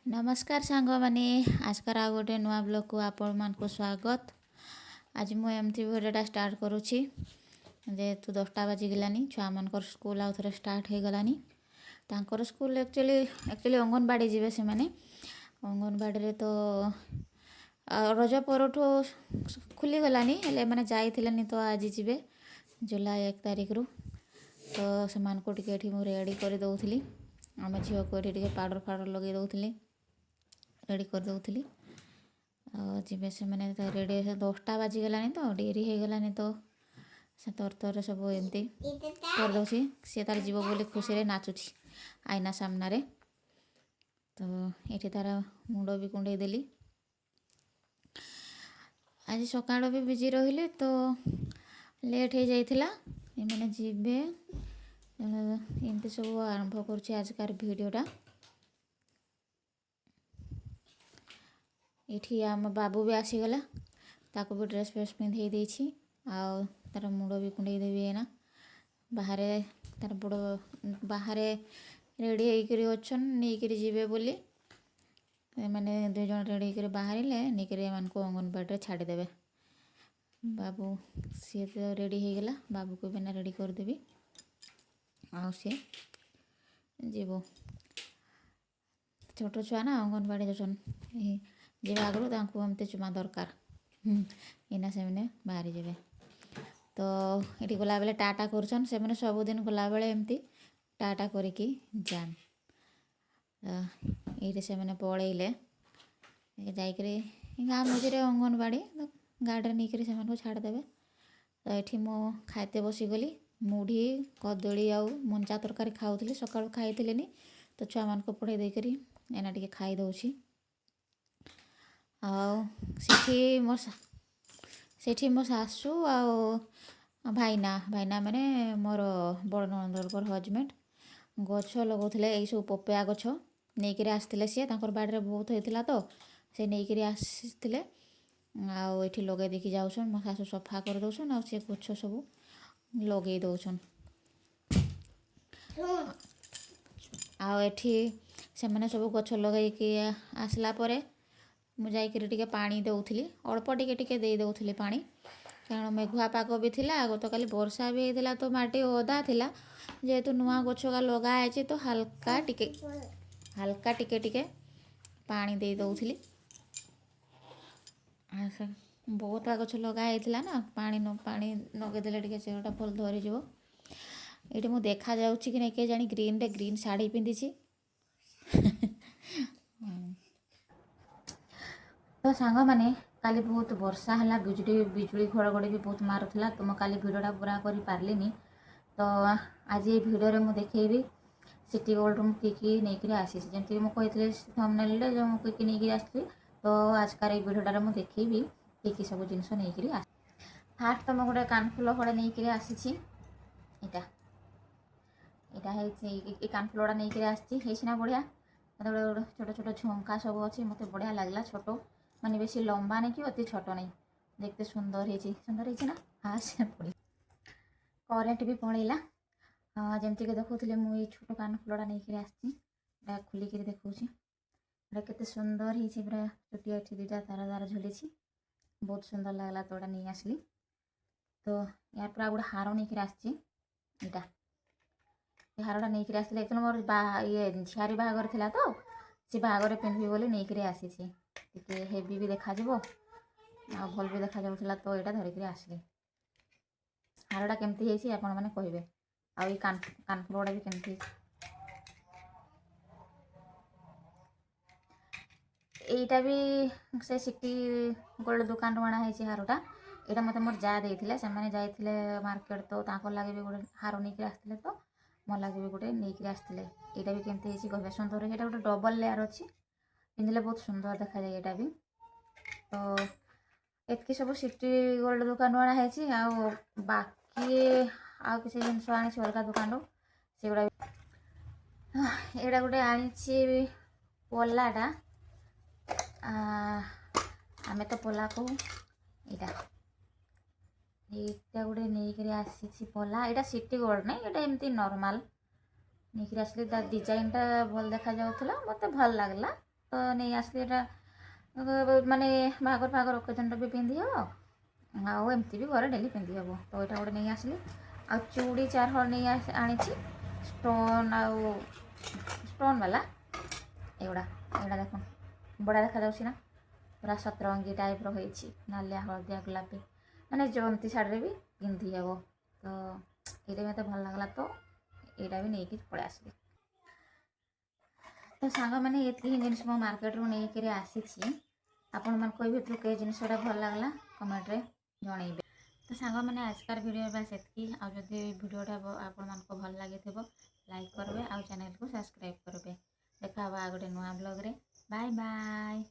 नमस्कार सांग मैंने आजकर आ गोटे नुआ ब्लॉग को आपण मान को स्वागत। आज मुझे एमती भिडियोटा स्टार्ट करुँची जेहेतु 10टा बाजिगलानी छुआ मानकर स्कूल आउ थे स्टार्ट हो गलानी। तांकर स्कूल एक्चुअली अंगनवाड़ी जीवे से माने अंगनवाड़ी तो रज परठू खुली गलानी हेले माने जाइथिलेनी तो आज जीवे जुलाई 1 तारिख रु तो से मानको टिके मु रेडी कर दउथली आम झील को टिके पाउडर फाउडर लगे दउथली रेडी कर दउथली जीवे से माने रेडी 10टा बाजिगलानी तो डेरी हो गलानी तो से तर सब एमती कर दउछि सी तार जीव बोली खुशी रे नाचुछि आईना सामना रे। तो ये तार मुंड भी कुंडे देली आज सकाळ भी बिजी रहिले तो लेट हो जाइथिला मैंने जीवे एमती सब आरंभ करुछि आजकार भिडियोटा। ये आम बाबू भी आसीगला ताको भी ड्रेस फ्रेस पिंधे देछि आउ तार मुंड भी कुंडे देवी ना बाहर तार बड़ बाहर रेडी होकर अच्छन नहीं जीवे बोली मैंने 2 जन रेडी कर बाहर नहीं मान को अंगनवाड़ी छाड़देवे। बाबू सी तो रेडी हो गला बाबू को बिना रेडी करदेवी आउ सी जीव छोट छुआ ना अंगनवाड़ी जन जी आगु एमती चुमा दरकार इना से मैंने बाहरी जावे। तो ये गला बेले टाटा करछन से मैंने सबुदिन गला बेले एमती टाटा करके जान ये से मैंने पलैले जाइकरी गाँ मझे अंगनवाड़ी तो गाड़ी नहीं से छाड़देवे। तो ये मु खाइते बसीगली मुढ़ी कदली आउ मंचा तरकारी खाऊली सका खाई तो छुआ मान को पढ़े देकर एना टे खाई दौची सेठी मो सासू भाईना माने मोर बड़ ननदर हजबैंड गछ लगौले यही सब पपेया गछ नहीं आसते सी बाड़ी में बहुत होता तो से नहीं आसते आठी लगे देखी जाऊन मो सासू सफा कर दौन आ गछ सब लगे दौन आठी से मैंने सब गछ लगे आसला परे मुझे टे पानी दौली अल्प टिके दे दौली पानी कारण मेघुआ पाग भी थिला गत काली वर्षा भी होता तो माटी ओदा थिला जेहेतु नुआ गछगा लगाई तो हल्का टिके पानी दे दौली बहुत गछ लगाई ना पानी नगेदेले टे चेहरा भल धरीज ये मुझे देखा जाऊँ कि नहीं के जानी ग्रीन शाढ़ी पिंधि तो सांग माने काली बहुत वर्षा है बिजुली घड़घड़ी भी बहुत मारुला तो मैं काली भिडटा पूरा कर पार्लिनी। तो आज ये भिडियो मुझे देखी सिटी गोल्ड मुझे नहीं आसी जमी मुझे थंबनेल जो मुझे नहीं आसती तो आजकार ये भिडियोटार मुझे देखी कि सब जिनस नहीं आस फास्ट तो मैं गोटे कानफुल हड़े नहीं आसी ये कानफुलटा नहीं आसी बढ़िया छोट छोट झुमका सब अच्छे मत बढ़िया लगला छोट माने बेसी लंबा नहीं कि अति छोट नहीं देखते सुंदर है ना हाँ से पड़ी करेन्ट भी पलैला जमती देखुली मुझे छोट कानफुलटा नहीं आसी खोलिक देखा केते सुंदर है पूरा चुटिया एठी 2टा तार तार झुली बहुत सुंदर लगला तो नहीं आसली। तो यार पूरा गोटे हार नहीं आसटा हारटा नहीं आसला एक्चुअली मोर ये झियारी बाहागर थिला तो सी बाहागर पिंधि बोली नहीं आसी टे हेवी भी देखा आ भल भी देखा जाऊला तो यहाँ धरिक आसली हारटा केमती आपण मैंने कहे आई कानफुलटा भी केमती यहीटा भी से सिटी गोल्ड दुकान अणाई हारटा यहाँ मत मोर जा देते से जाते मार्केट तो लगे भी गोटे हार नहीं आसते तो मोर लगे भी गोटे नहीं आसते यहाँ भी केमती कहे सुंदर ये गोटे डबल लेयर अच्छी पिंधले बहुत सुंदर देखा जाए यहाँ भी। तो एतकी सब सिटी गोल्ड दुकान अणाई आ बाकी आउ किसी जिनस आनी अलग दुकान से गुड़ा यहाँ गोटे आनी पलाटा आम तो पला कहू यहाँ गोटे नहीं आसी पला यहाँ सिटी गोल्ड नहीं ये एमती नॉर्मल नहीं आसली डिजाइनटा भल देखा जाऊला मत भल लगला तो नहीं आसली एटा माने बाहाघर फाहाघर ओकेजन भी पिंधि हम आउ एमती भी घरे डेली पिंधि हम तो यहाँ गोटे नहीं आसली आ चूड़ी 4 हल नहीं आनी स्टोन आउ स्टोन वाला एगुड़ा एगुड़ा देख बड़ा देखा जाऊँ ना पूरा सतरंगी टाइप रही नालिया हलदिया गुलाबी माने जमती शाढ़ी भी पिंधि हम तो ये मत भल लगला तो यहाँ भी नहीं पलि आसली तो सांग मैंने ये जिन मो मार्केट रू नहीं आसी आपण मन कोई भितर कई जिनसा भल लगला कमेंट रे जनइबे तो सांग मैंने आजकार वीडियो बस एतकी आदि वीडियोटा आपण मन को भल लगी लाइक करेंगे आउ चैनल को सब्सक्राइब करेंगे देखा आ गोटे नुआ ब्लॉग रे बाय बाय।